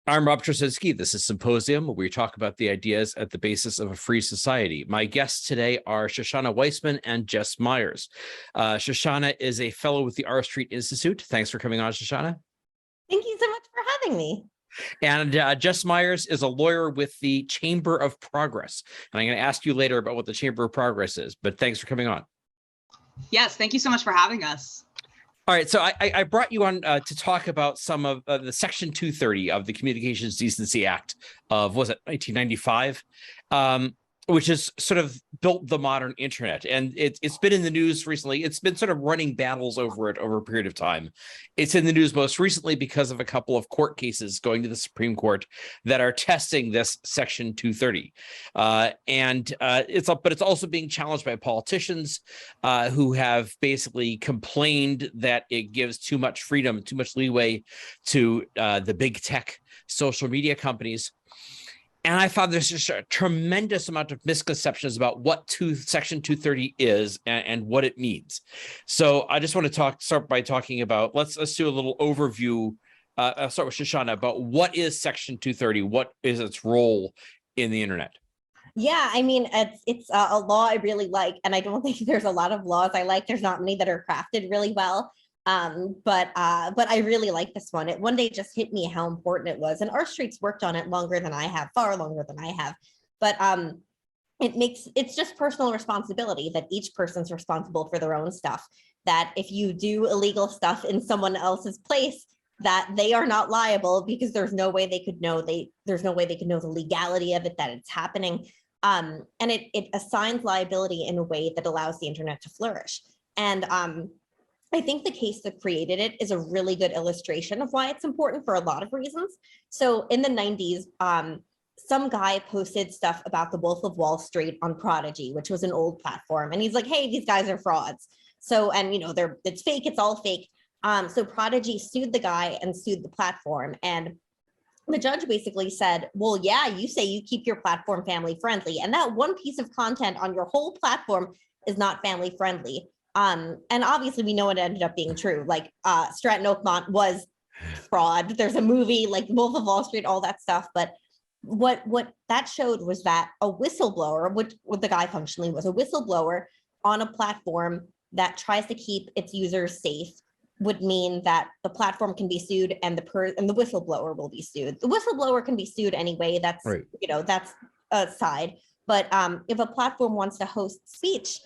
I'm Rob Trzynski. This is Symposium, where we talk about the ideas at the basis of a free society. My guests today are Shoshana Weissman and Jess Miers. Shoshana is a fellow with the R Street Institute. Thanks for coming on, Shoshana. Thank you so much for having me. And Jess Miers is a lawyer with the Chamber of Progress. And I'm going to ask you later about what the Chamber of Progress is, but thanks for coming on. Yes, thank you so much for having us. All right, so I brought you on to talk about some of the Section 230 of the Communications Decency Act of, was it 1995, which has sort of built the modern internet. And it's been in the news recently. It's been sort of running battles over it over a period of time. It's in the news most recently because of a couple of court cases going to the Supreme Court that are testing this Section 230. But it's also being challenged by politicians who have basically complained that it gives too much freedom, too much leeway to the big tech social media companies. And I found there's just a tremendous amount of misconceptions about what Section 230 is and what it means. So I just want to start by talking about, let's do a little overview. I'll start with Shoshana about what is Section 230? What is its role in the internet? Yeah, I mean, it's a law I really like, and I don't think there's a lot of laws I like. There's not many that are crafted really well. But I really like this one. It one day just hit me how important it was. And R Street's worked on it longer than I have, far longer than I have. But it's just personal responsibility that each person's responsible for their own stuff. That if you do illegal stuff in someone else's place, that they are not liable because there's no way they could know there's no way they could know the legality of it, that it's happening. And it assigns liability in a way that allows the internet to flourish. And I think the case that created it is a really good illustration of why it's important for a lot of reasons. So in the 90s, some guy posted stuff about the Wolf of Wall Street on Prodigy, which was an old platform. And he's like, hey, these guys are frauds. So, and it's fake, it's all fake. So Prodigy sued the guy and sued the platform. And the judge basically said, well, yeah, you say you keep your platform family friendly. And that one piece of content on your whole platform is not family friendly. And obviously we know it ended up being true. Like Stratton Oakmont was fraud. There's a movie like Wolf of Wall Street, all that stuff. But what that showed was that a whistleblower, what the guy functionally was, a whistleblower on a platform that tries to keep its users safe would mean that the platform can be sued and the whistleblower will be sued. The whistleblower can be sued anyway. That's right. That's a side. But if a platform wants to host speech,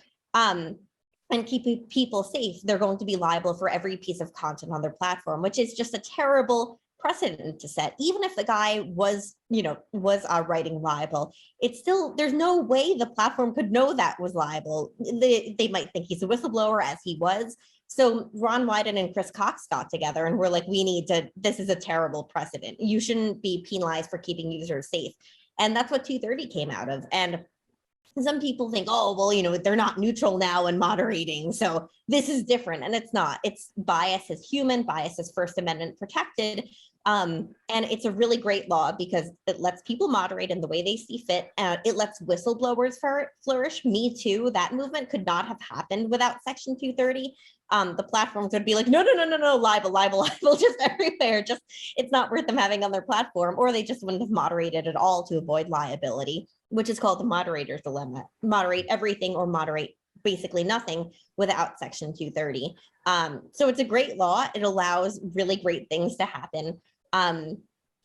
and keep people safe, they're going to be liable for every piece of content on their platform, which is just a terrible precedent to set. Even if the guy was writing liable, it's still, there's no way the platform could know that was liable. They might think he's a whistleblower, as he was. So Ron Wyden and Chris Cox got together and were like, this is a terrible precedent. You shouldn't be penalized for keeping users safe. And that's what 230 came out of. And some people think, oh, well, they're not neutral now and moderating, so this is different. And it's not. It's bias is human, bias is First Amendment protected. And it's a really great law because it lets people moderate in the way they see fit. It lets whistleblowers flourish. Me Too, that movement could not have happened without Section 230. The platforms would be like, no, libel, just everywhere. Just, it's not worth them having on their platform, or they just wouldn't have moderated at all to avoid liability, which is called the moderator's dilemma. Moderate everything or moderate basically nothing without Section 230. So it's a great law. It allows really great things to happen. And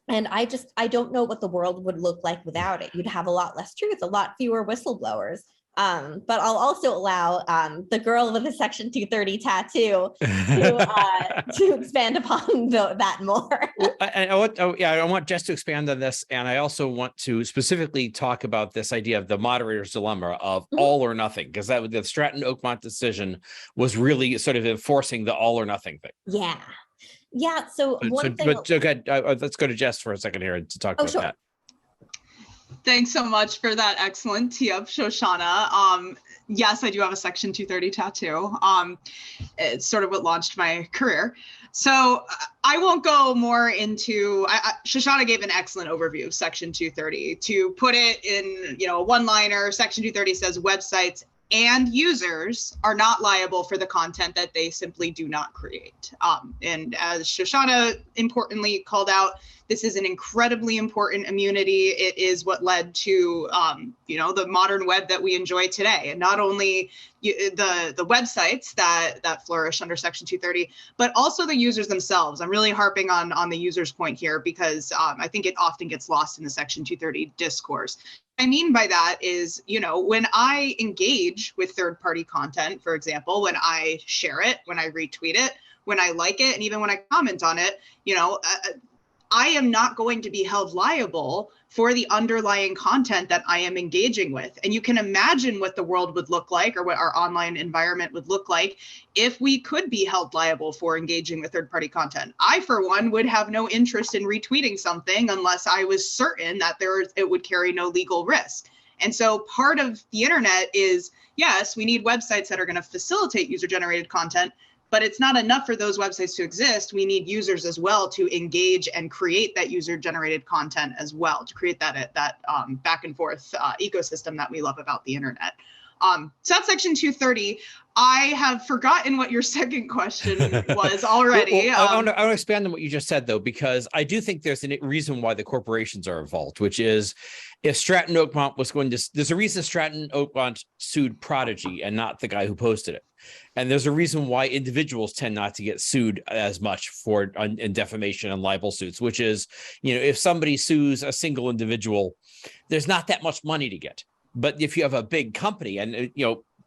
I don't know what the world would look like without it. You'd have a lot less truth, a lot fewer whistleblowers. But I'll also allow the girl with a Section 230 tattoo to expand upon that more. I want Jess to expand on this, and I also want to specifically talk about this idea of the moderator's dilemma of all or nothing, because the Stratton Oakmont decision was really sort of enforcing the all or nothing thing. Yeah. So let's go to Jess for a second here to talk about that. Thanks so much for that excellent tee up, Shoshana. Yes, I do have a Section 230 tattoo. It's sort of what launched my career. So I won't go more into, Shoshana gave an excellent overview of Section 230. To put it in, a one-liner, Section 230 says websites and users are not liable for the content that they simply do not create. And as Shoshana importantly called out, this is an incredibly important immunity. It is what led to, the modern web that we enjoy today. And not only the websites that flourish under Section 230, but also the users themselves. I'm really harping on the user's point here because I think it often gets lost in the Section 230 discourse. What I mean by that is, when I engage with third-party content, for example, when I share it, when I retweet it, when I like it, and even when I comment on it, I am not going to be held liable for the underlying content that I am engaging with. And you can imagine what the world would look like, or what our online environment would look like, if we could be held liable for engaging with third-party content. I, for one, would have no interest in retweeting something unless I was certain that it would carry no legal risk. And so part of the internet is, yes, we need websites that are going to facilitate user-generated content, but it's not enough for those websites to exist. We need users as well to engage and create that user-generated content as well, to create that back and forth ecosystem that we love about the internet. So that's Section 230. I have forgotten what your second question was already. I want to expand on what you just said, though, because I do think there's a reason why the corporations are involved, which is if Stratton Oakmont was going to, there's a reason Stratton Oakmont sued Prodigy and not the guy who posted it. And there's a reason why individuals tend not to get sued as much in defamation and libel suits, which is, if somebody sues a single individual, there's not that much money to get. But if you have a big company, and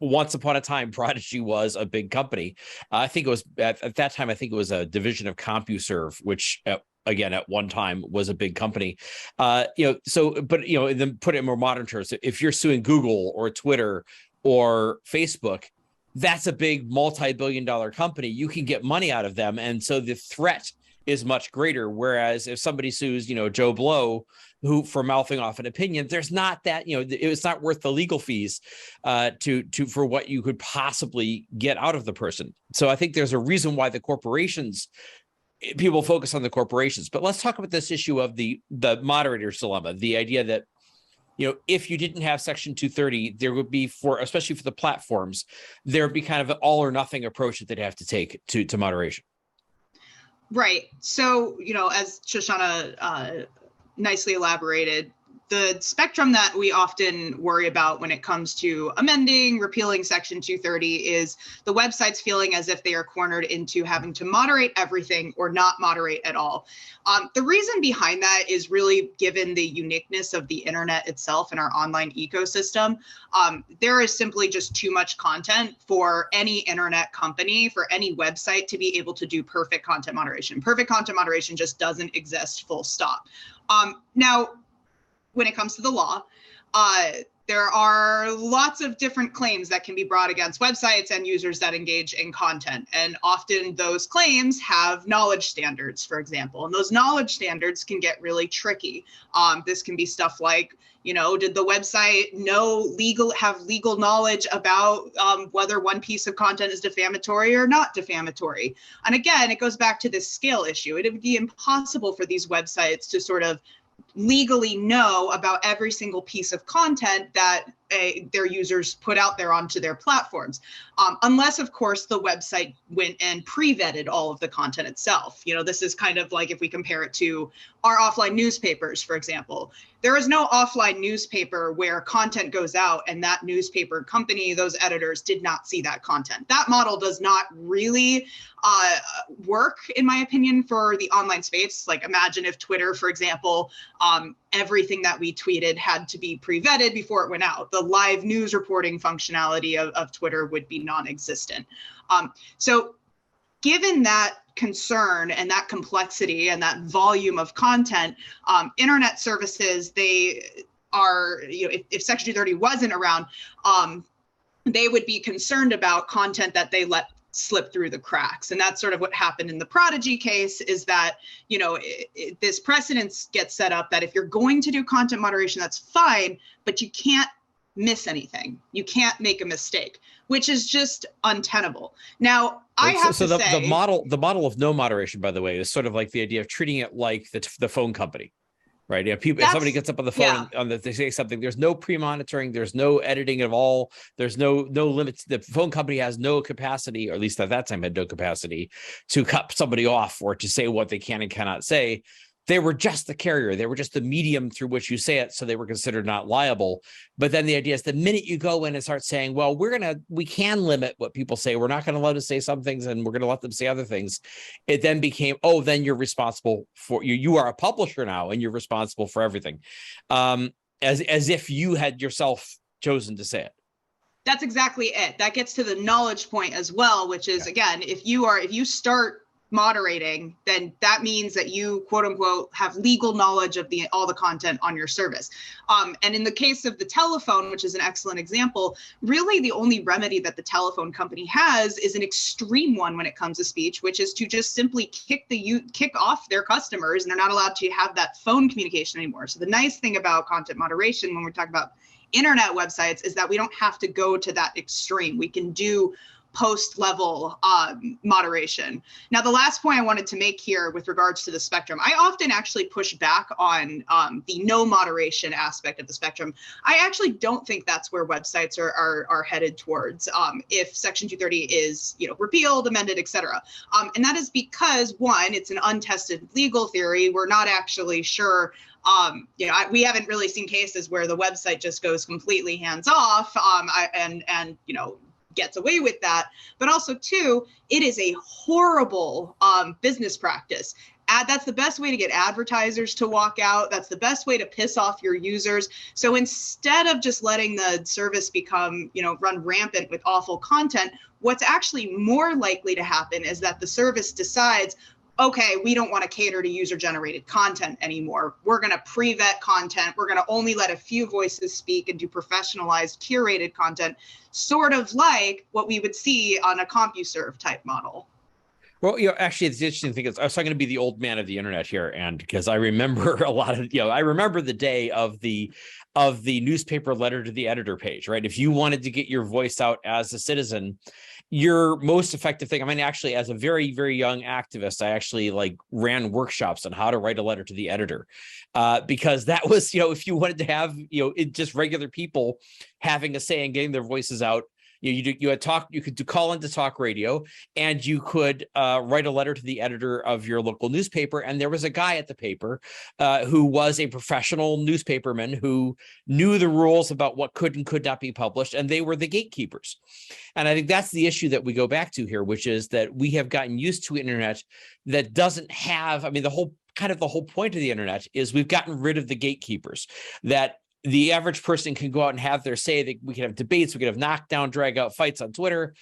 once upon a time, Prodigy was a big company. I think it was at that time. I think it was a division of CompuServe, which again at one time was a big company. Then put it in more modern terms. If you're suing Google or Twitter or Facebook, that's a big multi-billion-dollar company. You can get money out of them, and so the threat is much greater. Whereas if somebody sues, Joe Blow, who for mouthing off an opinion, there's not that, it's not worth the legal fees for what you could possibly get out of the person. So I think there's a reason why the corporations, people focus on the corporations. But let's talk about this issue of the moderator's dilemma, the idea that, if you didn't have Section 230, there would be, especially for the platforms, there would be kind of an all or nothing approach that they'd have to take to moderation. Right. So, as Shoshana nicely elaborated, the spectrum that we often worry about when it comes to amending, repealing Section 230 is the websites feeling as if they are cornered into having to moderate everything or not moderate at all. The reason behind that is really given the uniqueness of the internet itself and our online ecosystem. There is simply just too much content for any internet company, for any website to be able to do perfect content moderation. Perfect content moderation just doesn't exist, full stop. Now, when it comes to the law, there are lots of different claims that can be brought against websites and users that engage in content. And often those claims have knowledge standards, for example, and those knowledge standards can get really tricky. This can be stuff like, did the website have legal knowledge about whether one piece of content is defamatory or not defamatory? And again, it goes back to this scale issue. It would be impossible for these websites to sort of legally know about every single piece of content that their users put out there onto their platforms, unless, of course, the website went and pre-vetted all of the content itself. This is kind of like if we compare it to our offline newspapers, for example. There is no offline newspaper where content goes out and that newspaper company, those editors, did not see that content. That model does not really work, in my opinion, for the online space. Like, imagine if Twitter, for example, everything that we tweeted had to be pre-vetted before it went out. The live news reporting functionality of Twitter would be non-existent. So given that concern and that complexity and that volume of content, internet services, they are, if Section 230 wasn't around, they would be concerned about content that they let slip through the cracks. And that's sort of what happened in the Prodigy case, is that, this precedence gets set up that if you're going to do content moderation, that's fine, but you can't miss anything. You can't make a mistake, which is just untenable. Now, I have to say, the model of no moderation, by the way, is sort of like the idea of treating it like the phone company, right? Yeah, people. If somebody gets up on the phone they say something. There's no pre-monitoring. There's no editing at all. There's no limits. The phone company has no capacity, or at least at that time had no capacity, to cut somebody off or to say what they can and cannot say. They were just the carrier. They were just the medium through which you say it, so they were considered not liable. But then the idea is the minute you go in and start saying, well, we can limit what people say. We're not going to let us say some things and we're going to let them say other things. It then became, oh, then you're responsible for you are a publisher now and you're responsible for everything. As if you had yourself chosen to say it. That's exactly it. That gets to the knowledge point as well, which is, again, if you start moderating, then that means that you, quote unquote, have legal knowledge of all the content on your service. And in the case of the telephone, which is an excellent example, really the only remedy that the telephone company has is an extreme one when it comes to speech, which is to just simply kick off their customers, and they're not allowed to have that phone communication anymore. So the nice thing about content moderation when we're talking about internet websites is that we don't have to go to that extreme. We can do post-level moderation. Now, the last point I wanted to make here with regards to the spectrum, I often actually push back on the no moderation aspect of the spectrum. I actually don't think that's where websites are headed towards if Section 230 is repealed, amended, etc. And that is because, one, it's an untested legal theory. We're not actually sure. We haven't really seen cases where the website just goes completely hands off and gets away with that. But also, two, it is a horrible business practice. That's the best way to get advertisers to walk out. That's the best way to piss off your users. So instead of just letting the service become, run rampant with awful content, what's actually more likely to happen is that the service decides, okay, we don't want to cater to user-generated content anymore. We're going to pre-vet content. We're going to only let a few voices speak and do professionalized, curated content, sort of like what we would see on a CompuServe type model. Well, actually, it's the interesting thing is I was going to be the old man of the internet here, and because I remember a lot of, I remember the day of the newspaper letter to the editor page, right? If you wanted to get your voice out as a citizen, your most effective thing. I mean, actually, as a very, very young activist, I actually ran workshops on how to write a letter to the editor, because that was, if you wanted to have, just regular people having a say and getting their voices out. You could call into talk radio, and you could write a letter to the editor of your local newspaper. And there was a guy at the paper who was a professional newspaperman who knew the rules about what could and could not be published, and they were the gatekeepers. And I think that's the issue that we go back to here, which is that we have gotten used to internet that doesn't have, the whole point of the internet is we've gotten rid of the gatekeepers, that the average person can go out and have their say. That we can have debates, we can have knockdown, drag out fights on Twitter,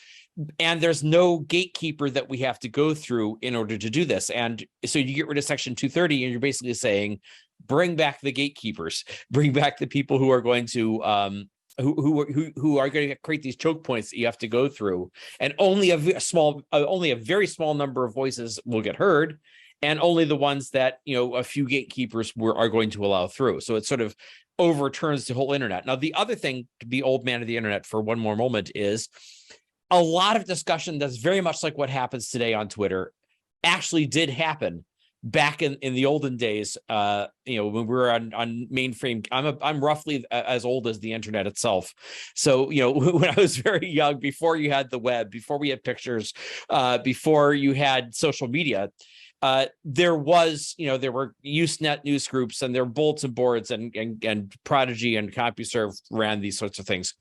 and there's no gatekeeper that we have to go through in order to do this. And so you get rid of Section 230, and you're basically saying, bring back the gatekeepers, bring back the people who are going to who are going to create these choke points that you have to go through, and only a very small number of voices will get heard, and only the ones that a few gatekeepers are going to allow through. So it sort of overturns the whole internet. Now, the other thing, to be old man of the internet for one more moment, is a lot of discussion that's very much like what happens today on Twitter actually did happen back in the olden days. When we were on mainframe. I'm roughly as old as the internet itself. So when I was very young, before you had the web, before we had pictures, before you had social media, there were Usenet news groups, and there were bulletin boards, and Prodigy and CompuServe ran these sorts of things.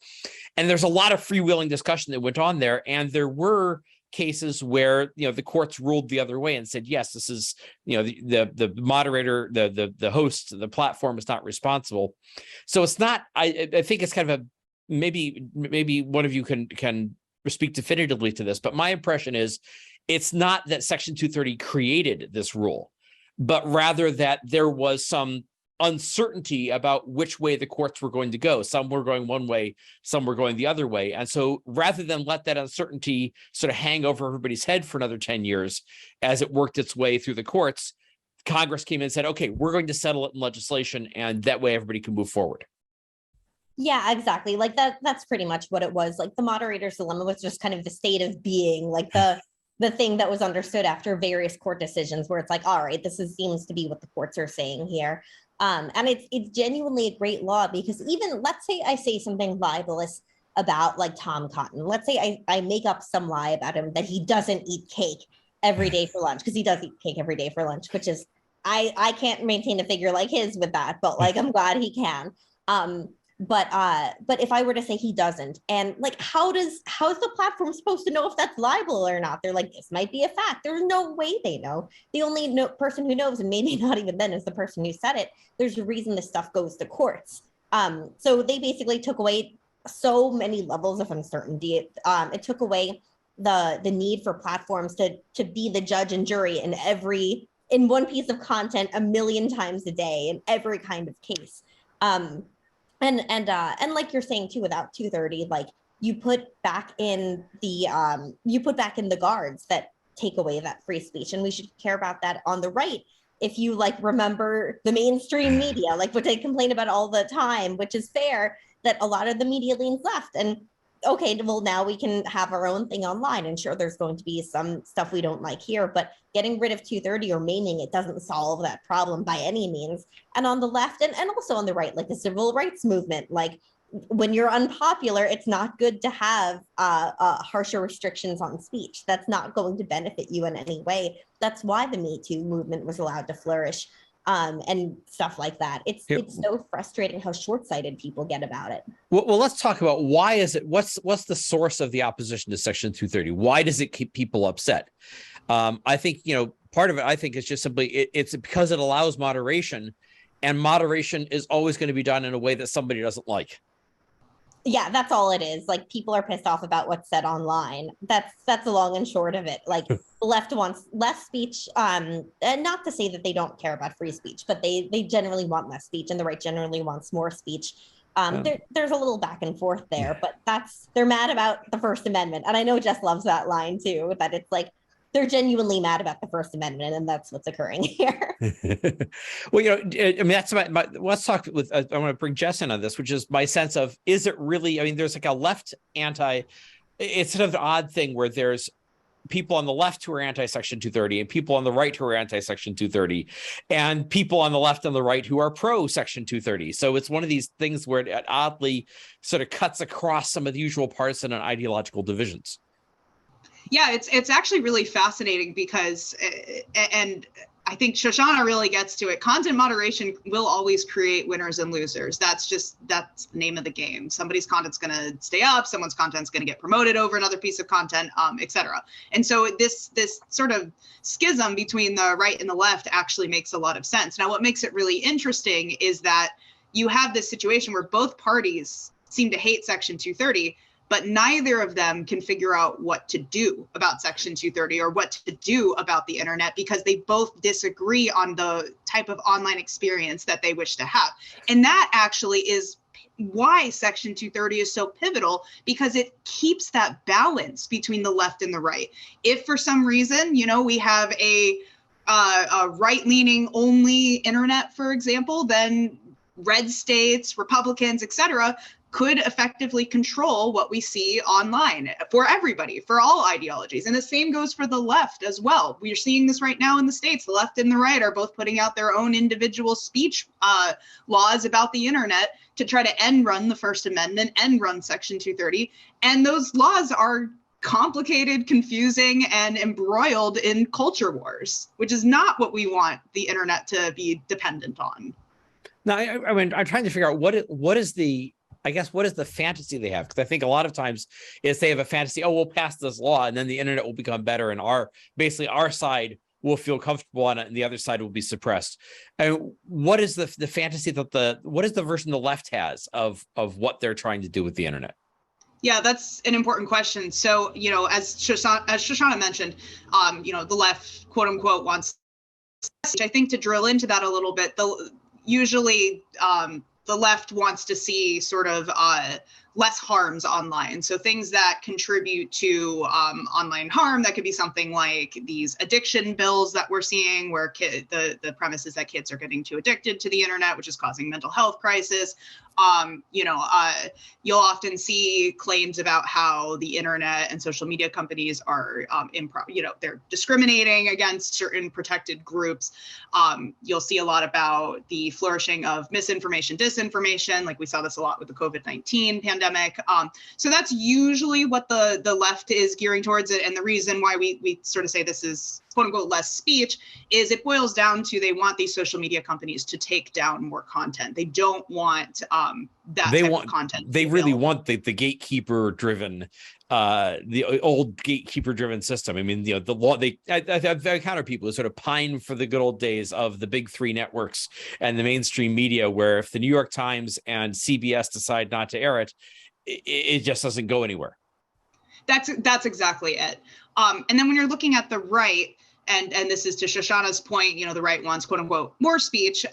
And there's a lot of freewheeling discussion that went on there. And there were cases where, the courts ruled the other way and said, yes, this is, the moderator, the host, the platform is not responsible. So it's not, I think it's kind of maybe one of you can speak definitively to this, but my impression is, it's not that Section 230 created this rule, but rather that there was some uncertainty about which way the courts were going to go. Some were going one way, some were going the other way. And so rather than let that uncertainty sort of hang over everybody's head for another 10 years as it worked its way through the courts, Congress came in and said, okay, we're going to settle it in legislation, and that way everybody can move forward. Yeah, exactly. That's pretty much what it was. The moderator's dilemma was just kind of the state of being, the thing that was understood after various court decisions, where it's all right, seems to be what the courts are saying here. And it's genuinely a great law, because even, let's say I say something libelous about like Tom Cotton. Let's say I make up some lie about him, that he doesn't eat cake every day for lunch, because he does eat cake every day for lunch, which is, I can't maintain a figure like his with that, but like I'm glad he can. But if I were to say he doesn't, and like how's the platform supposed to know if that's libel or not? They're like, this might be a fact. There's no way they know. The only person who knows, and maybe not even then, is the person who said it. There's a reason this stuff goes to courts. So they basically took away so many levels of uncertainty. It took away the need for platforms to be the judge and jury in one piece of content a million times a day in every kind of case. And like you're saying too, without 230, like you put back in the guards that take away that free speech, and we should care about that on the right. If you like remember the mainstream media, like what they complain about all the time, which is fair, that a lot of the media leans left. And okay, well, now we can have our own thing online, and sure, there's going to be some stuff we don't like here, but getting rid of 230 or maiming it doesn't solve that problem by any means. And on the left and also on the right, like the civil rights movement, like when you're unpopular, it's not good to have harsher restrictions on speech. That's not going to benefit you in any way. That's why the Me Too movement was allowed to flourish. And stuff like that. It's so frustrating how short-sighted people get about it. Well, let's talk about why is it? What's the source of the opposition to Section 230? Why does it keep people upset? I think part of it, I think, is just simply it's because it allows moderation, and moderation is always going to be done in a way that somebody doesn't like. Yeah, that's all it is. Like, people are pissed off about what's said online. That's the long and short of it. Like, the left wants less speech, and not to say that they don't care about free speech, but they generally want less speech, and the right generally wants more speech. There's a little back and forth there, but they're mad about the First Amendment. And I know Jess loves that line too, that it's like, they're genuinely mad about the First Amendment, and that's what's occurring here. Well, I mean, that's let's talk with, I want to bring Jess in on this, which is my sense of, is it really, I mean, there's like a left it's sort of an odd thing where there's people on the left who are anti-Section 230 and people on the right who are anti-Section 230 and people on the left and the right who are pro-Section 230. So it's one of these things where it oddly sort of cuts across some of the usual partisan and ideological divisions. Yeah, it's actually really fascinating because, and I think Shoshana really gets to it. Content moderation will always create winners and losers. That's the name of the game. Somebody's content's going to stay up, someone's content's going to get promoted over another piece of content, etc. And so this sort of schism between the right and the left actually makes a lot of sense. Now, what makes it really interesting is that you have this situation where both parties seem to hate Section 230, but neither of them can figure out what to do about Section 230 or what to do about the internet, because they both disagree on the type of online experience that they wish to have. And that actually is why Section 230 is so pivotal, because it keeps that balance between the left and the right. If for some reason, we have a right-leaning only internet, for example, then red states, Republicans, etc., could effectively control what we see online for everybody, for all ideologies. And the same goes for the left as well. We're seeing this right now in the States. The left and the right are both putting out their own individual speech laws about the internet to try to end run the First Amendment, end run Section 230. And those laws are complicated, confusing, and embroiled in culture wars, which is not what we want the internet to be dependent on. Now, I mean, I'm trying to figure out what is the fantasy they have? Because I think a lot of times is they have a fantasy, we'll pass this law and then the internet will become better and our side will feel comfortable on it and the other side will be suppressed. And what is the fantasy what is the version the left has of what they're trying to do with the internet? Yeah, that's an important question. So, as Shoshana mentioned, the left, quote unquote, wants, I think, to drill into that a little bit, usually the left wants to see sort of less harms online. So things that contribute to online harm, that could be something like these addiction bills that we're seeing, where the premise is that kids are getting too addicted to the internet, which is causing mental health crisis. You'll often see claims about how the internet and social media companies are they're discriminating against certain protected groups. You'll see a lot about the flourishing of misinformation, disinformation, like we saw this a lot with the COVID-19 pandemic. So that's usually what the left is gearing towards it. And the reason why we sort of say this is quote unquote less speech is it boils down to they want these social media companies to take down more content. They don't want that type of content. They really want the gatekeeper driven the old gatekeeper driven system. I mean, the law, I've encountered people who sort of pine for the good old days of the big three networks and the mainstream media, where if the New York Times and CBS decide not to air it, it just doesn't go anywhere. That's exactly it. And then when you're looking at the right, and this is to Shoshana's point, the right wants, quote unquote, more speech.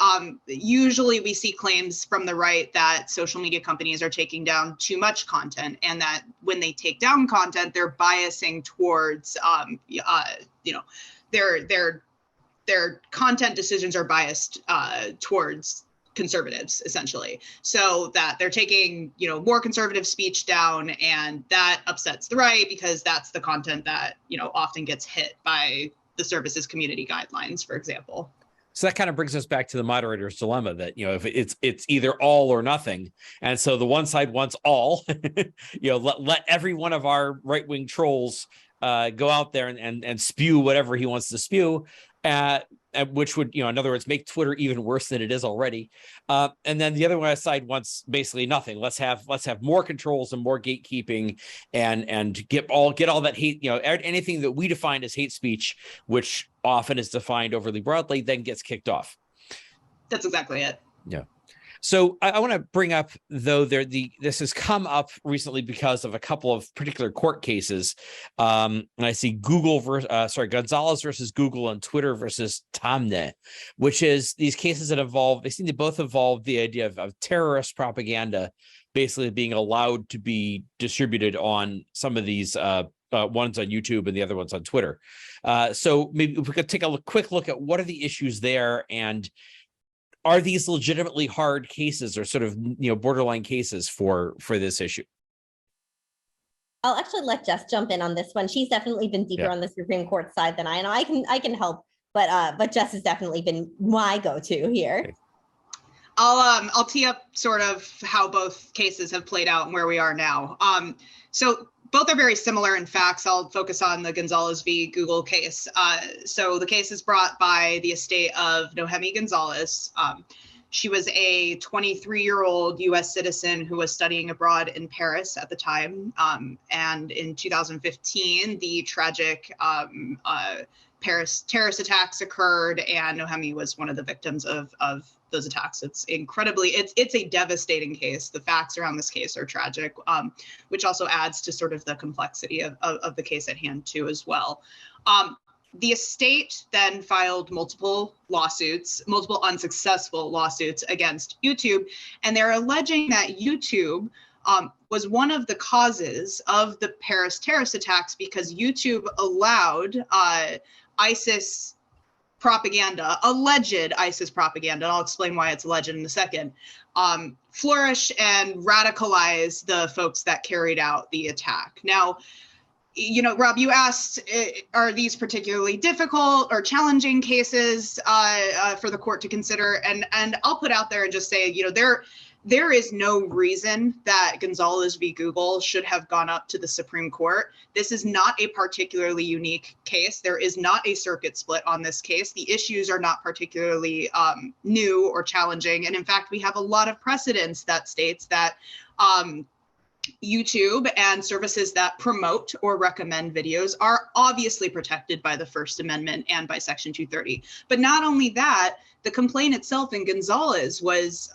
Usually we see claims from the right that social media companies are taking down too much content, and that when they take down content, they're biasing towards, their content decisions are biased towards conservatives, essentially, so that they're taking more conservative speech down, and that upsets the right because that's the content that often gets hit by the service's community guidelines, for example. So that kind of brings us back to the moderator's dilemma that, if it's either all or nothing. And so the one side wants all, let every one of our right-wing trolls go out there and spew whatever he wants to spew, which would, in other words, make Twitter even worse than it is already. And then the other side wants basically nothing. Let's have more controls and more gatekeeping, and get all that hate, anything that we define as hate speech, which often is defined overly broadly, then gets kicked off. That's exactly it. Yeah. So I want to bring up, though, this has come up recently because of a couple of particular court cases. And I see Gonzalez versus Google and Twitter versus Tamne, which is these cases that they seem to both involve the idea of terrorist propaganda basically being allowed to be distributed on some of these ones on YouTube and the other ones on Twitter. So maybe if we could take a quick look at what are the issues there, and are these legitimately hard cases or sort of, borderline cases for this issue? I'll actually let Jess jump in on this one. She's definitely been deeper on the Supreme Court side than I am. I can help, but Jess has definitely been my go-to here. Okay. I'll tee up sort of how both cases have played out and where we are now. So both are very similar in facts. I'll focus on the Gonzalez v. Google case. So the case is brought by the estate of Nohemi Gonzalez. She was a 23-year-old U.S. citizen who was studying abroad in Paris at the time. And in 2015, the tragic Paris terrorist attacks occurred, and Nohemi was one of the victims of those attacks. It's a devastating case. The facts around this case are tragic, which also adds to sort of the complexity of the case at hand too as well. The estate then filed multiple unsuccessful lawsuits against YouTube, and they're alleging that YouTube was one of the causes of the Paris terrorist attacks because YouTube allowed ISIS propaganda, alleged ISIS propaganda, and I'll explain why it's alleged in a second, flourish and radicalize the folks that carried out the attack. Now, Rob, you asked, are these particularly difficult or challenging cases for the court to consider? And I'll put out there and just say, there is no reason that Gonzalez v. Google should have gone up to the Supreme Court. This is not a particularly unique case. There is not a circuit split on this case. The issues are not particularly new or challenging. And in fact, we have a lot of precedents that states that YouTube and services that promote or recommend videos are obviously protected by the First Amendment and by Section 230. But not only that, the complaint itself in Gonzalez was,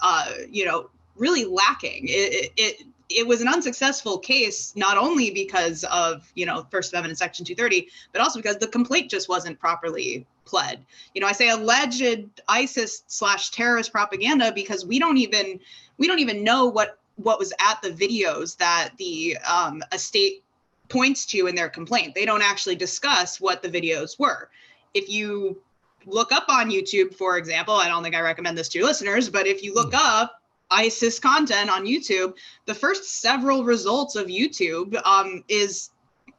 really lacking. It was an unsuccessful case, not only because of, First Amendment and Section 230, but also because the complaint just wasn't properly pled. I say alleged ISIS/terrorist propaganda because we don't even know what what was at the videos that the estate points to in their complaint. They don't actually discuss what the videos were. If you look up on YouTube, for example, I don't think I recommend this to your listeners, but if you look up ISIS content on YouTube, the first several results of YouTube is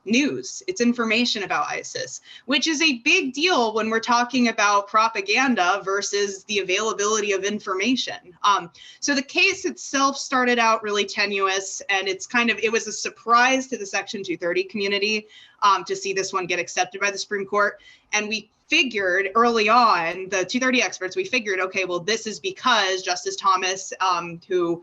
news. It's information about ISIS, which is a big deal when we're talking about propaganda versus the availability of information. So the case itself started out really tenuous, and it was a surprise to the Section 230 community to see this one get accepted by the Supreme Court. And we figured early on, the 230 experts, we figured, okay, well, this is because Justice Thomas, who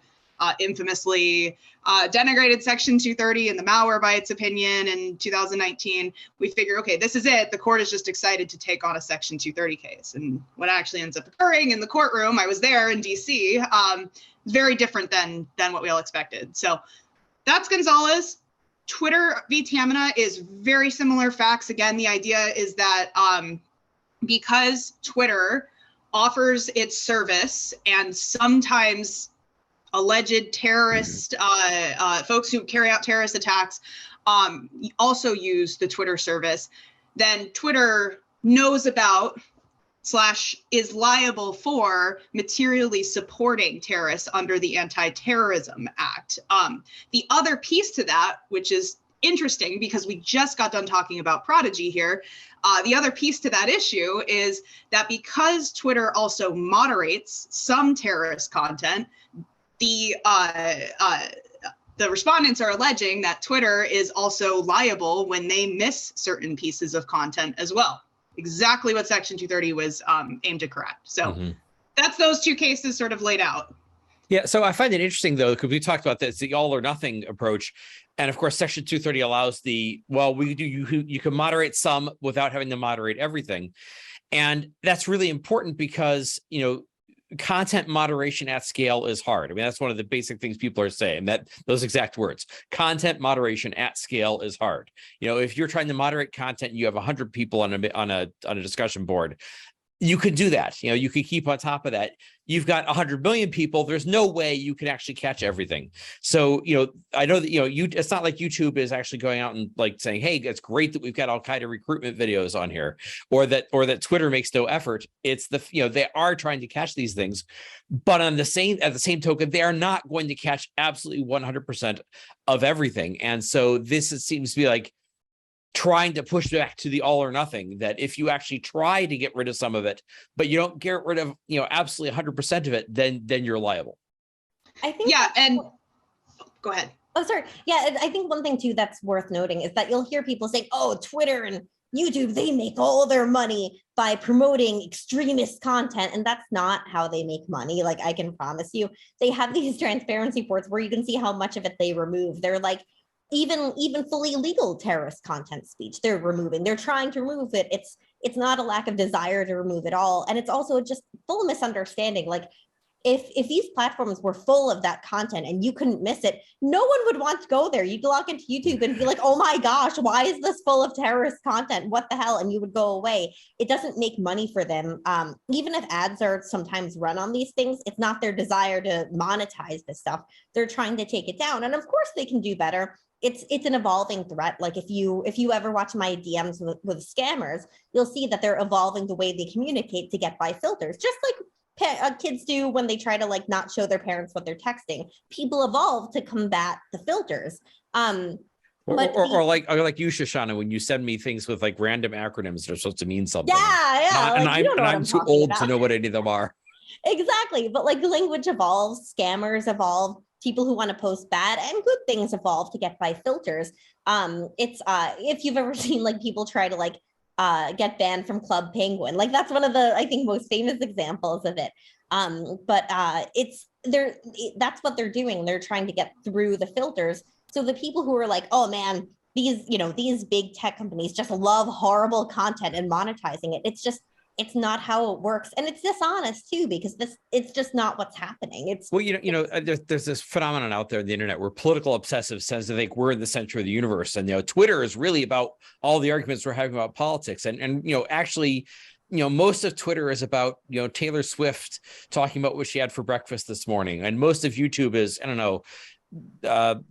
infamously denigrated Section 230 and the malware by its opinion in 2019, we figured, okay, this is it. The court is just excited to take on a Section 230 case. And what actually ends up occurring in the courtroom, I was there in DC, very different than what we all expected. So that's Gonzalez. Twitter v. Tamina is very similar facts. Again, the idea is that because Twitter offers its service, and sometimes alleged terrorist folks who carry out terrorist attacks also use the Twitter service, then Twitter knows about / is liable for materially supporting terrorists under the Anti-Terrorism Act. The other piece to that, which is interesting because we just got done talking about Prodigy here, the other piece to that issue is that because Twitter also moderates some terrorist content, the respondents are alleging that Twitter is also liable when they miss certain pieces of content as well. Exactly what Section 230 was aimed to correct. So that's those two cases sort of laid out. Yeah, so I find it interesting, though, because we talked about this, the all or nothing approach. And of course, Section 230 allows you can moderate some without having to moderate everything. And that's really important because, content moderation at scale is hard. I mean, that's one of the basic things people are saying, that those exact words. Content moderation at scale is hard. If you're trying to moderate content, you have 100 people on a discussion board. You could do that. You could keep on top of that. You've got 100 million people. There's no way you can actually catch everything. So, I know that, it's not like YouTube is actually going out and like saying, hey, it's great that we've got Al Qaeda recruitment videos on here, or that Twitter makes no effort. It's they are trying to catch these things, but at the same token, they are not going to catch absolutely 100% of everything. And so seems to be like trying to push back to the all or nothing, that if you actually try to get rid of some of it, but you don't get rid of, absolutely 100% of it, then you're liable. I think. Yeah. And go ahead. Oh, sorry. Yeah. I think one thing too, that's worth noting is that you'll hear people saying, oh, Twitter and YouTube, they make all their money by promoting extremist content. And that's not how they make money. Like, I can promise you, they have these transparency reports where you can see how much of it they remove. They're like, even fully legal terrorist content speech, they're trying to remove it. It's not a lack of desire to remove it all. And it's also just full misunderstanding. Like, if these platforms were full of that content and you couldn't miss it, no one would want to go there. You'd log into YouTube and be like, oh my gosh, why is this full of terrorist content? What the hell? And you would go away. It doesn't make money for them. Even if ads are sometimes run on these things, it's not their desire to monetize this stuff. They're trying to take it down. And of course they can do better. It's an evolving threat. Like, if you ever watch my DMs with scammers, you'll see that they're evolving the way they communicate to get by filters, just like kids do when they try to like not show their parents what they're texting. People evolve to combat the filters. Or like you, Shoshana, when you send me things with like random acronyms that are supposed to mean something. Yeah. And I'm too old to know what any of them are. Exactly. But like, language evolves, scammers evolve. People who want to post bad and good things evolve to get by filters. It's if you've ever seen like people try to like get banned from Club Penguin, like that's one of the, I think, most famous examples of it. That's what they're doing. They're trying to get through the filters. So the people who are like, oh man, these big tech companies just love horrible content and monetizing it. It's not how it works. And it's dishonest too, because it's just not what's happening. There's this phenomenon out there on the internet where political obsessives tends to think we're in the center of the universe. And, Twitter is really about all the arguments we're having about politics. And actually most of Twitter is about, Taylor Swift talking about what she had for breakfast this morning. And most of YouTube is, I don't know,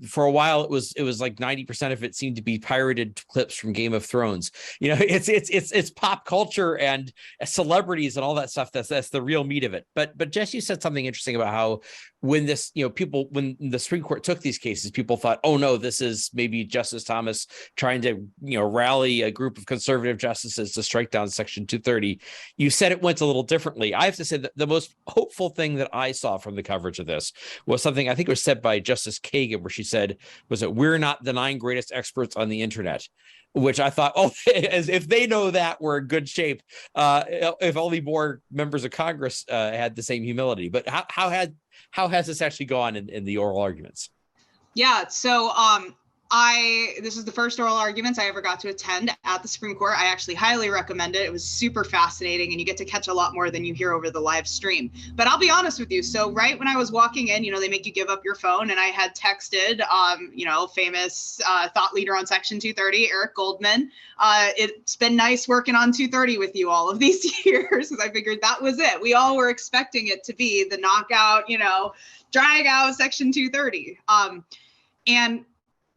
for a while it was like 90% of it seemed to be pirated clips from Game of Thrones. It's pop culture and celebrities and all that stuff. That's the real meat of it. But Jess, you said something interesting about how when this, when the Supreme Court took these cases, people thought, oh no, this is maybe Justice Thomas trying to, rally a group of conservative justices to strike down Section 230. You said it went a little differently. I have to say that the most hopeful thing that I saw from the coverage of this was something I think was said by Justice Kagan, where she said, was that we're not the 9 greatest experts on the internet, which I thought, as if they know that, we're in good shape. If only more members of Congress had the same humility. But how has this actually gone in the oral arguments? Yeah, so this is the first oral arguments I ever got to attend at the Supreme Court. I actually highly recommend it. It was super fascinating, and you get to catch a lot more than you hear over the live stream. But I'll be honest with you. So right when I was walking in, they make you give up your phone, and I had texted, famous thought leader on Section 230, Eric Goldman. It's been nice working on 230 with you all of these years, because I figured that was it. We all were expecting it to be the knockout, drag out Section 230. And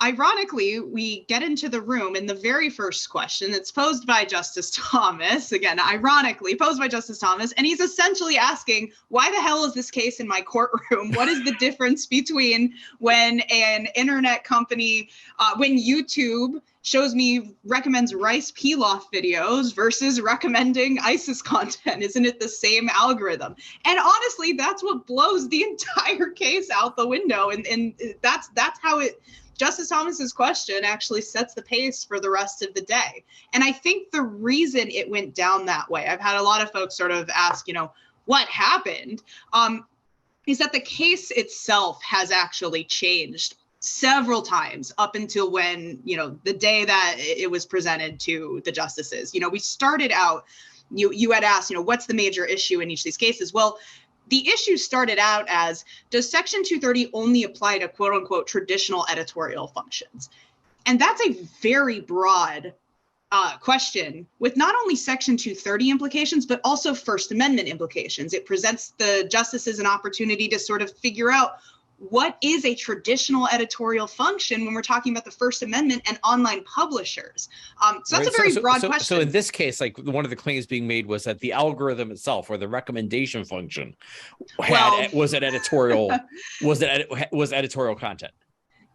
ironically, we get into the room, and the very first question that's posed by Justice Thomas, again, ironically posed by Justice Thomas, and he's essentially asking, why the hell is this case in my courtroom? What is the difference between when an internet company, when YouTube recommends Rice Pilaf videos versus recommending ISIS content? Isn't it the same algorithm? And honestly, that's what blows the entire case out the window. And that's how Justice Thomas's question actually sets the pace for the rest of the day. And I think the reason it went down that way, I've had a lot of folks sort of ask, what happened, is that the case itself has actually changed several times up until when, the day that it was presented to the justices. We started out, you had asked, what's the major issue in each of these cases? Well, the issue started out as, does Section 230 only apply to quote unquote traditional editorial functions? And that's a very broad question with not only Section 230 implications, but also First Amendment implications. It presents the justices an opportunity to sort of figure out what is a traditional editorial function when we're talking about the First Amendment and online publishers. So that's a very broad question. So in this case, like one of the claims being made was that the algorithm itself, or the recommendation function, was editorial content.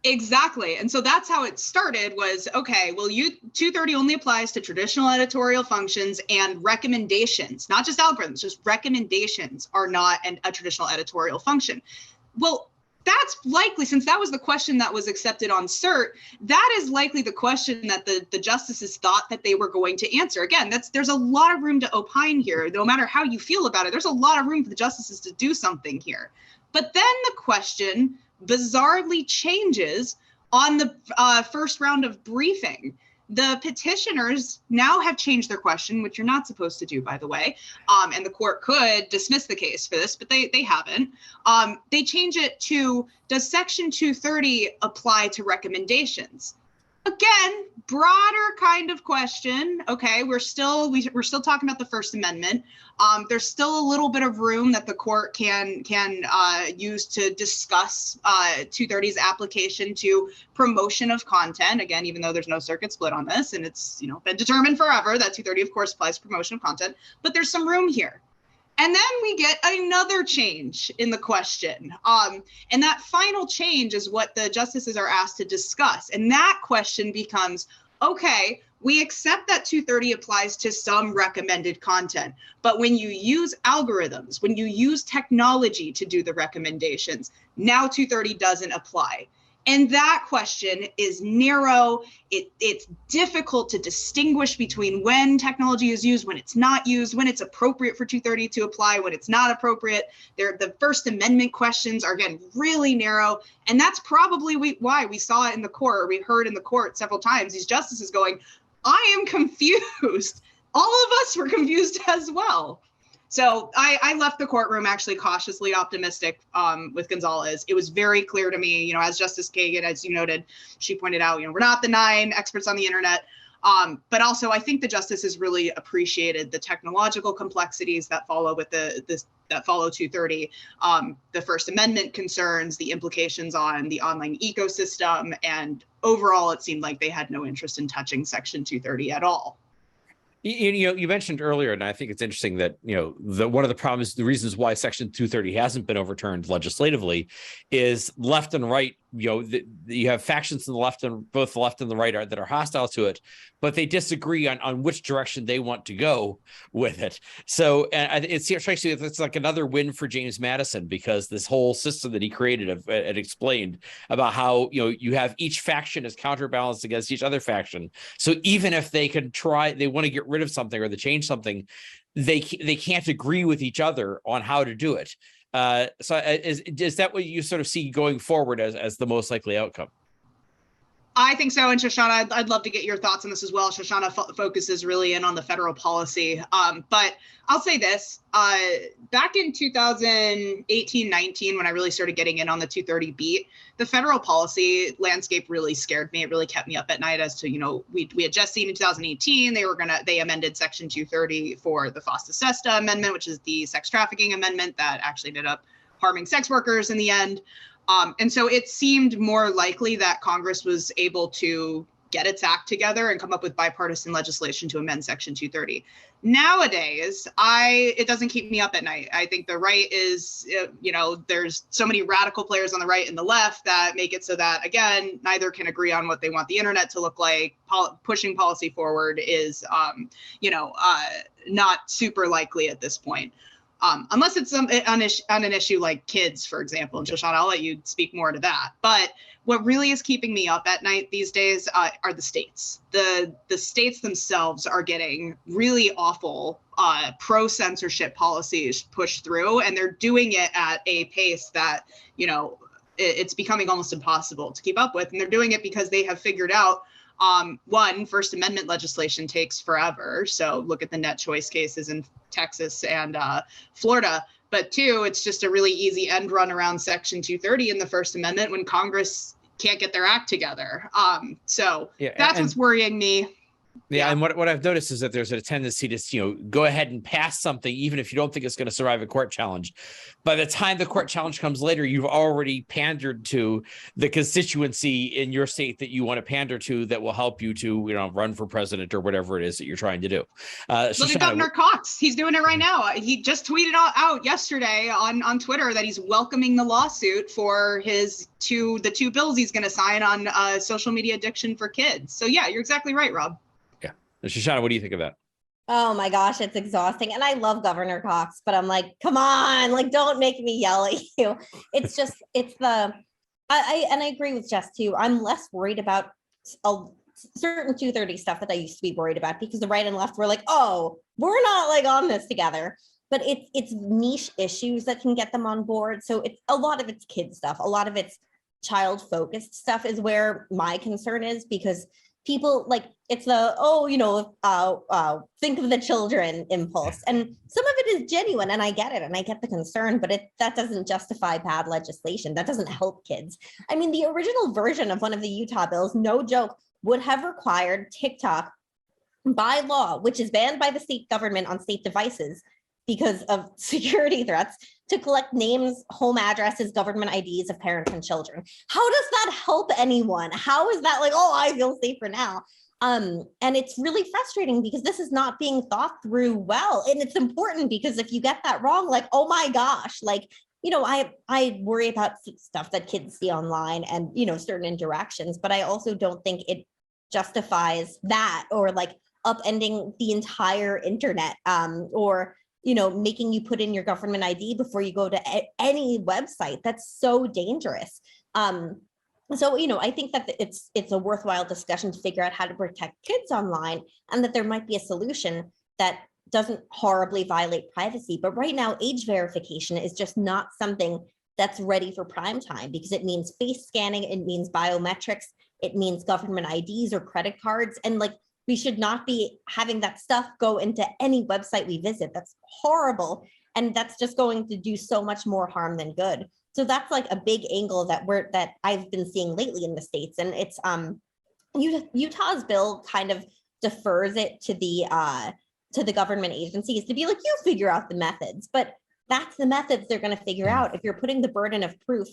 Exactly. And so that's how it started was, okay, well, 230 only applies to traditional editorial functions, and recommendations, not just algorithms, just recommendations are not a traditional editorial function. Well, that's likely, since that was the question that was accepted on cert, that is likely the question that the justices thought that they were going to answer. Again, there's a lot of room to opine here. No matter how you feel about it, there's a lot of room for the justices to do something here. But then the question bizarrely changes on the first round of briefing. The petitioners now have changed their question, which you're not supposed to do, by the way. And the court could dismiss the case for this, but they haven't. They change it to, does Section 230 apply to recommendations? Again, broader kind of question. Okay, we're still talking about the First Amendment. There's still a little bit of room that the court can use to discuss 230's application to promotion of content. Again, even though there's no circuit split on this, and it's been determined forever that 230 of course applies to promotion of content, but there's some room here. And then we get another change in the question. And that final change is what the justices are asked to discuss. And that question becomes, okay, we accept that 230 applies to some recommended content, but when you use algorithms, when you use technology to do the recommendations, now 230 doesn't apply. And that question is narrow. It's difficult to distinguish between when technology is used, when it's not used, when it's appropriate for 230 to apply, when it's not appropriate. The First Amendment questions are, again, really narrow. And that's probably why we saw it in the court, or we heard in the court several times, these justices going, I am confused. All of us were confused as well. So I left the courtroom actually cautiously optimistic with Gonzalez. It was very clear to me, as Justice Kagan, as you noted, she pointed out, we're not the 9 experts on the internet. But also, I think the justices really appreciated the technological complexities that follow with that follow 230, the First Amendment concerns, the implications on the online ecosystem, and overall, it seemed like they had no interest in touching Section 230 at all. You mentioned earlier, and I think it's interesting that one of the problems, the reasons why Section 230 hasn't been overturned legislatively, is left and right. You have factions in the left, and both the left and the right that are hostile to it, but they disagree on which direction they want to go with it. So, and it strikes me it's like another win for James Madison, because this whole system that he created and explained about how you have each faction as counterbalanced against each other faction. So even if they want to get rid of something or to change something, they can't agree with each other on how to do it. So is that what you sort of see going forward as the most likely outcome? I think so. And Shoshana, I'd love to get your thoughts on this as well. Shoshana focuses really in on the federal policy. But I'll say this, back in 2018-19, when I really started getting in on the 230 beat, the federal policy landscape really scared me. It really kept me up at night as to, we had just seen in 2018, they amended Section 230 for the FOSTA-SESTA amendment, which is the sex trafficking amendment that actually ended up harming sex workers in the end. And so it seemed more likely that Congress was able to get its act together and come up with bipartisan legislation to amend Section 230. Nowadays, it doesn't keep me up at night. I think the right is, there's so many radical players on the right and the left that make it so that, again, neither can agree on what they want the internet to look like. Pushing policy forward is, not super likely at this point. Unless it's on an issue like kids, for example. And Shoshana, I'll let you speak more to that. But what really is keeping me up at night these days are the states. The states themselves are getting really awful pro-censorship policies pushed through, and they're doing it at a pace that, it's becoming almost impossible to keep up with. And they're doing it because they have figured out, one, First Amendment legislation takes forever. So look at the net choice cases in Texas and Florida. But two, it's just a really easy end run around Section 230 in the First Amendment when Congress can't get their act together. That's what's worrying me. Yeah, and what I've noticed is that there's a tendency to go ahead and pass something even if you don't think it's going to survive a court challenge. By the time the court challenge comes later, you've already pandered to the constituency in your state that you want to pander to that will help you to run for president or whatever it is that you're trying to do. Look at Governor Cox. He's doing it right now. He just tweeted out yesterday on Twitter that he's welcoming the lawsuit for the two bills he's going to sign on social media addiction for kids. So yeah, you're exactly right, Rob. Shoshana, what do you think of that? Oh my gosh, it's exhausting. And I love Governor Cox, but I'm like, come on, don't make me yell at you. It's just, I agree with Jess too. I'm less worried about a certain 230 stuff that I used to be worried about, because the right and left were like, oh, we're not on this together. But it's niche issues that can get them on board. So it's a lot of it's kid stuff. A lot of it's child focused stuff is where my concern is, because people it's the think of the children impulse, and some of it is genuine, and I get it, and I get the concern, but that doesn't justify bad legislation. That doesn't help kids. I mean, the original version of one of the Utah bills, no joke, would have required TikTok by law, which is banned by the state government on state devices because of security threats, to collect names, home addresses, government IDs of parents and children. How does that help anyone? How is that I feel safer now? And it's really frustrating because this is not being thought through well. And it's important because if you get that wrong, oh my gosh, I worry about stuff that kids see online and, certain interactions, but I also don't think it justifies that, or upending the entire internet, or making you put in your government ID before you go to any website. That's so dangerous. So, I think that it's a worthwhile discussion to figure out how to protect kids online, and that there might be a solution that doesn't horribly violate privacy. But right now, age verification is just not something that's ready for prime time, because it means face scanning, it means biometrics, it means government IDs or credit cards. And we should not be having that stuff go into any website we visit. That's horrible. And that's just going to do so much more harm than good. So that's a big angle that I've been seeing lately in the States. And it's Utah's bill kind of defers it to the government agencies to be like, you figure out the methods. But that's the methods they're going to figure out. If you're putting the burden of proof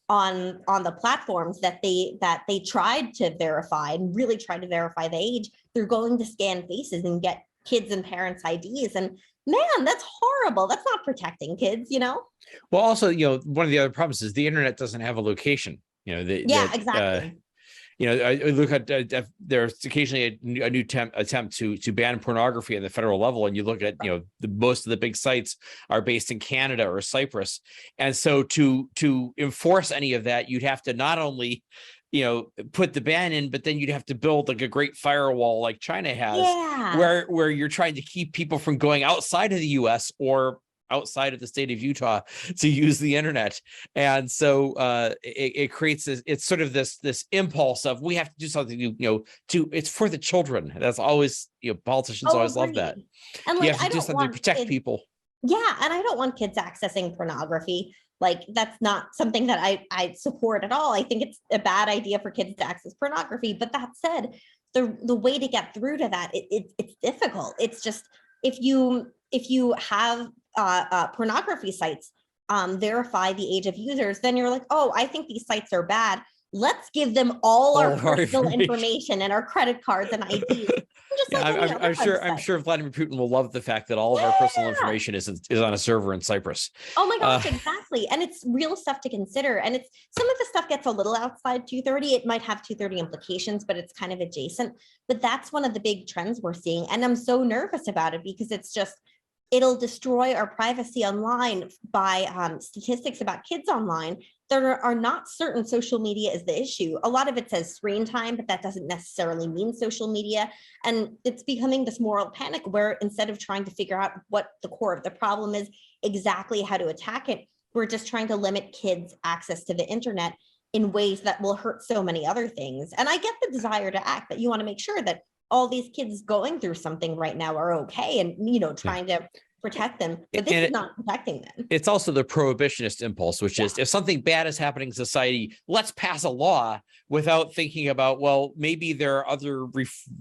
on the platforms that they tried to verify and really tried to verify the age, they're going to scan faces and get kids and parents' IDs. And man, that's horrible. That's not protecting kids, you know? Well, also, one of the other problems is the internet doesn't have a location. Exactly. I look at there's occasionally a new attempt to ban pornography at the federal level, and you look at most of the big sites are based in Canada or Cyprus, and so to enforce any of that, you'd have to not only put the ban in, but then you'd have to build like a great firewall like China has, where you're trying to keep people from going outside of the U.S. or outside of the state of Utah to use the internet. And so it creates it's sort of this impulse of we have to do something it's for the children. That's always politicians always love that. And you have to do something to protect people. Yeah, and I don't want kids accessing pornography. Like, that's not something that I support at all. I think it's a bad idea for kids to access pornography. But that said, the way to get through to that, it's difficult. It's just if you have pornography sites verify the age of users, then you're like, oh, I think these sites are bad. Let's give them all our personal information and our credit cards and IDs. I'm sure Vladimir Putin will love the fact that all of our personal information is on a server in Cyprus. Oh my gosh, exactly. And it's real stuff to consider. And it's some of the stuff gets a little outside 230. It might have 230 implications, but it's kind of adjacent. But that's one of the big trends we're seeing. And I'm so nervous about it because it'll destroy our privacy online by statistics about kids online that are not certain social media is the issue. A lot of it says screen time, but that doesn't necessarily mean social media. And it's becoming this moral panic where instead of trying to figure out what the core of the problem is, exactly how to attack it, we're just trying to limit kids' access to the internet in ways that will hurt so many other things. And I get the desire to act, but you want to make sure that all these kids going through something right now are okay and, trying to protect them, but this is not protecting them. It's also the prohibitionist impulse, which is if something bad is happening in society, let's pass a law without thinking about, well, maybe there are other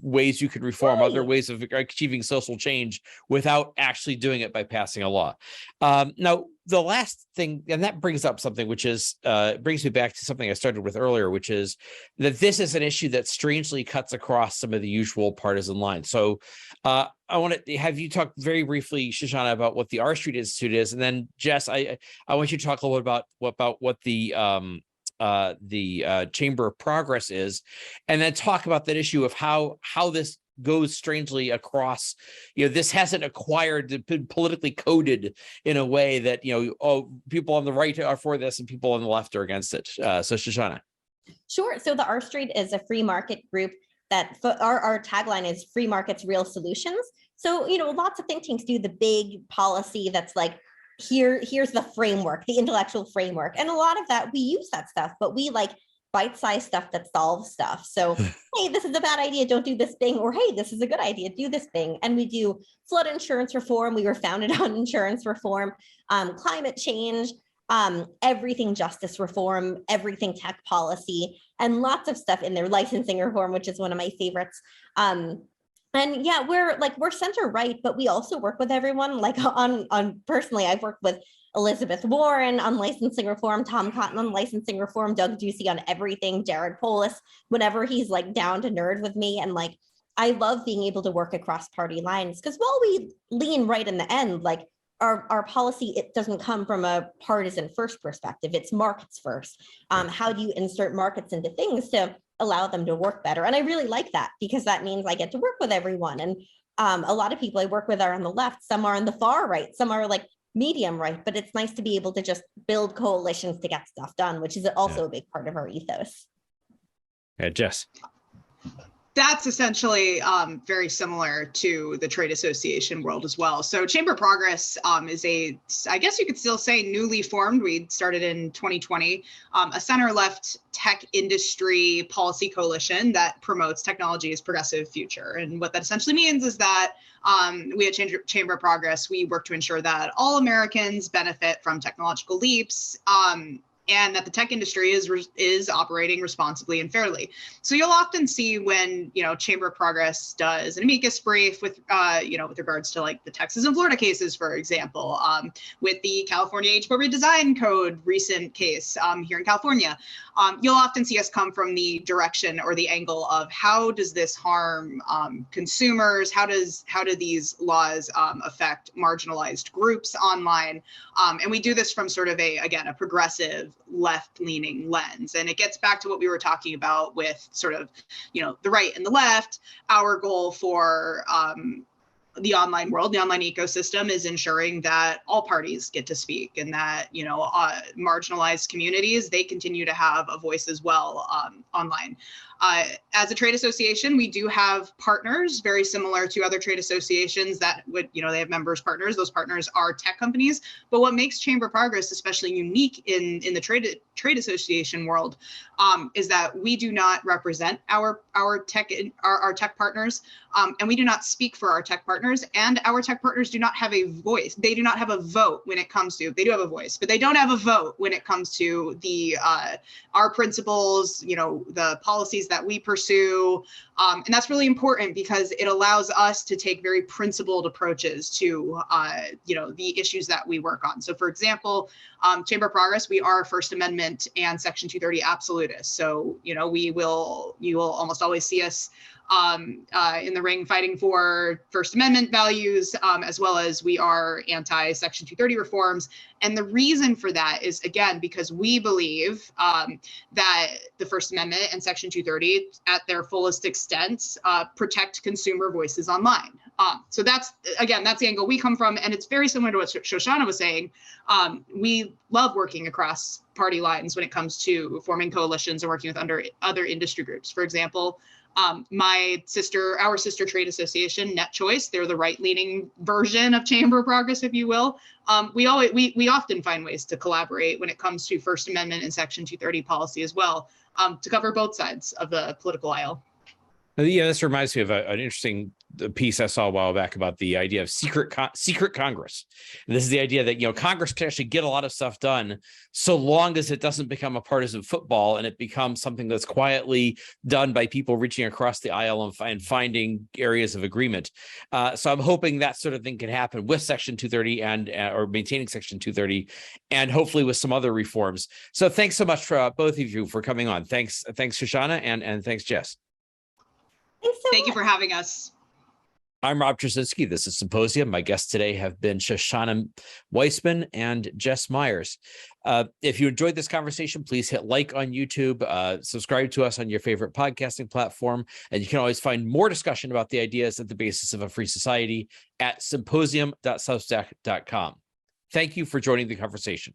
ways you could reform, other ways of achieving social change without actually doing it by passing a law. Now, the last thing, and that brings up something which is brings me back to something I started with earlier, which is that this is an issue that strangely cuts across some of the usual partisan lines. So I want to have you talk very briefly, Shoshana, about what the R Street Institute is, and then Jess, I want you to talk a little bit about what the Chamber of Progress is, and then talk about that issue of how this goes strangely across. This hasn't been politically coded in a way that people on the right are for this and people on the left are against it. So Shoshana. Sure. So the R Street is a free market group that our tagline is free markets, real solutions. So, lots of think tanks do the big policy that's like, here's the framework, the intellectual framework. And a lot of that, we use that stuff, but we like bite-sized stuff that solves stuff. So, hey, this is a bad idea, don't do this thing. Or, hey, this is a good idea, do this thing. And we do flood insurance reform. We were founded on insurance reform, climate change, everything justice reform, everything tech policy, and lots of stuff in there, licensing reform, which is one of my favorites. And yeah, we're center right, but we also work with everyone. Like on personally, I've worked with Elizabeth Warren on licensing reform, Tom Cotton on licensing reform, Doug Ducey on everything, Jared Polis, whenever he's like down to nerd with me. And like, I love being able to work across party lines because while we lean right in the end, like our policy, it doesn't come from a partisan first perspective. It's markets first. How do you insert markets into things to allow them to work better? And I really like that because that means I get to work with everyone. And a lot of people I work with are on the left, some are on the far right, some are like medium right, but it's nice to be able to just build coalitions to get stuff done, which is also a big part of our ethos. Yeah, Jess. That's essentially very similar to the trade association world as well. So Chamber of Progress is I guess you could still say newly formed. We started in 2020, a center-left tech industry policy coalition that promotes technology as progressive future. And what that essentially means is that we at Chamber of Progress, we work to ensure that all Americans benefit from technological leaps, and that the tech industry is operating responsibly and fairly. So you'll often see when, Chamber of Progress does an amicus brief with, with regards to like the Texas and Florida cases, for example, with the California Age-appropriate design code recent case here in California, you'll often see us come from the direction or the angle of how does this harm consumers? How do these laws affect marginalized groups online? And we do this from sort of a progressive left-leaning lens. And it gets back to what we were talking about with sort of, the right and the left. Our goal for the online world, the online ecosystem, is ensuring that all parties get to speak, and that, marginalized communities, they continue to have a voice as well online. As a trade association, we do have partners very similar to other trade associations that would, they have members partners. Those partners are tech companies. But what makes Chamber of Progress especially unique in the trade association world is that we do not represent our tech partners, and we do not speak for our tech partners. And our tech partners do not have a voice. They do not have a vote when it comes to. They do have a voice, but they don't have a vote when it comes to the our principles, the policies that we pursue. And that's really important because it allows us to take very principled approaches to, the issues that we work on. So, for example, Chamber of Progress, we are First Amendment and Section 230 absolutists. So, you will almost always see us in the ring fighting for First Amendment values, as well as we are anti-Section 230 reforms. And the reason for that is, again, because we believe that the First Amendment and Section 230 at their fullest extent protect consumer voices online. So that's the angle we come from. And it's very similar to what Shoshana was saying. We love working across party lines when it comes to forming coalitions and working with other industry groups. For example, our sister trade association, Net Choice, they're the right-leaning version of Chamber of Progress, if you will. We often find ways to collaborate when it comes to First Amendment and Section 230 policy as well, to cover both sides of the political aisle. Yeah, this reminds me of an interesting piece I saw a while back about the idea of secret Congress. And this is the idea that, Congress can actually get a lot of stuff done so long as it doesn't become a partisan football and it becomes something that's quietly done by people reaching across the aisle and finding areas of agreement. So I'm hoping that sort of thing can happen with Section 230 or maintaining Section 230, and hopefully with some other reforms. So thanks so much for both of you for coming on. Thanks, Shoshana, and thanks, Jess. Thank you for having us. I'm Rob Trzynski. This is Symposium. My guests today have been Shoshana Weissman and Jess Miers. If you enjoyed this conversation, please hit like on YouTube, subscribe to us on your favorite podcasting platform, and you can always find more discussion about the ideas at the basis of a free society at symposium.substack.com. Thank you for joining the conversation.